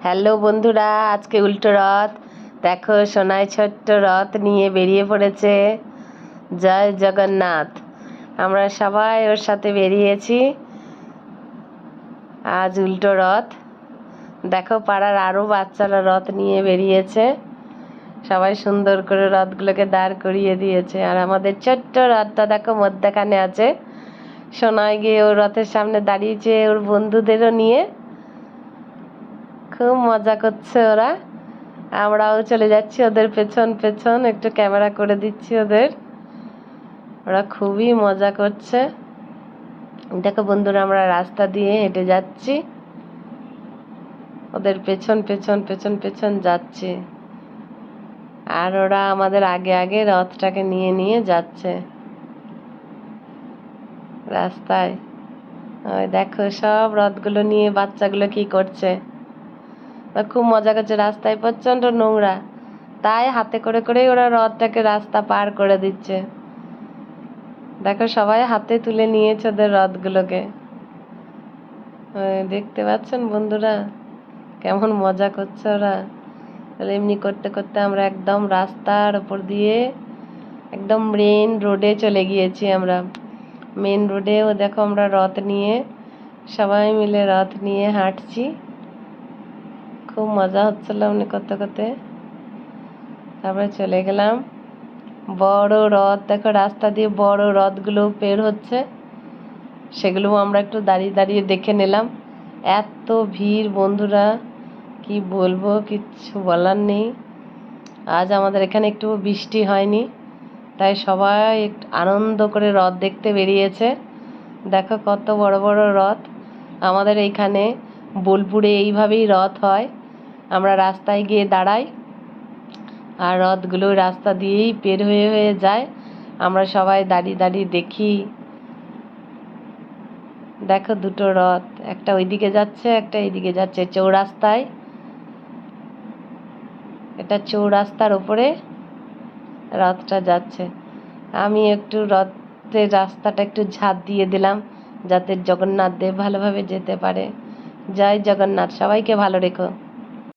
Hello বন্ধুরা, আজকে উল্টো রথ। দেখো সোনায় ছোট্ট রথ নিয়ে বেরিয়ে পড়েছে। জয় জগন্নাথ। আমরা সবাই ওর সাথে বেরিয়েছি। আজ উল্টো রথ। দেখো পাড়ার আরও বাচ্চারা রথ নিয়ে বেরিয়েছে। সবাই সুন্দর করে রথগুলোকে দাঁড় করিয়ে দিয়েছে। আর আমাদের ছোট্ট রথটা দেখো মধ্যখানে আছে। সোনায় গিয়ে ওর রথের সামনে দাঁড়িয়েছে ওর বন্ধুদেরও নিয়ে। খুব মজা করছে ওরা। আমরাও চলে যাচ্ছি ওদের পেছন পেছন, একটু ক্যামেরা করে দিচ্ছি ওদের। ওরা খুবই মজা করছে। দেখো বন্ধুরা, আমরা রাস্তা দিয়ে হেঁটে যাচ্ছি, ওদের পেছন পেছন পেছন পেছন যাচ্ছি। আর ওরা আমাদের আগে আগে রথটাকে নিয়ে নিয়ে যাচ্ছে রাস্তায়। ওই দেখো সব রথগুলো নিয়ে বাচ্চাগুলো কি করছে। খুব মজা করছে। রাস্তায় প্রচণ্ড নোংরা, তাই হাতে করে করেই ওরা রথটাকে রাস্তা পার করে দিচ্ছে। দেখো সবাই হাতে তুলে নিয়েছে ওদের রথগুলোকে। দেখতে পাচ্ছেন বন্ধুরা কেমন মজা করছে ওরা। তাহলে এমনি করতে করতে আমরা একদম রাস্তার ওপর দিয়ে একদম মেন রোডে চলে গিয়েছি। আমরা মেন রোডেও দেখো আমরা রথ নিয়ে সবাই মিলে রথ নিয়ে হাঁটছি। খুব মজা হচ্ছিল এমনি করতে করতে। তারপরে চলে গেলাম। বড় রথ দেখো, রাস্তা দিয়ে বড় রথগুলো বের হচ্ছে, সেগুলো আমরা একটু দাঁড়িয়ে দাঁড়িয়ে দেখে নিলাম। এত ভিড় বন্ধুরা, কি বলবো, কিচ্ছু বলার নেই। আজ আমাদের এখানে একটু বৃষ্টি হয়নি, তাই সবাই একটু আনন্দ করে রথ দেখতে বেরিয়েছে। দেখো কত বড় বড় রথ। আমাদের এইখানে বোলপুরে এইভাবেই রথ হয়। আমরা রাস্তায় গিয়ে দাঁড়াই আর রথগুলো রাস্তা দিয়েই বের হয়ে হয়ে যায়। আমরা সবাই দাঁড়িয়ে দাঁড়িয়ে দেখি। দেখো দুটো রথ, একটা ওইদিকে যাচ্ছে একটা এইদিকে যাচ্ছে চৌরাস্তায়। এটা চৌরাস্তার ওপরে রথটা যাচ্ছে। আমি একটু রথের রাস্তাটা একটু ঝাঁপ দিয়ে দিলাম, যাতে জগন্নাথ দেব ভালোভাবে যেতে পারে। জয় জগন্নাথ, সবাইকে ভালো রেখো।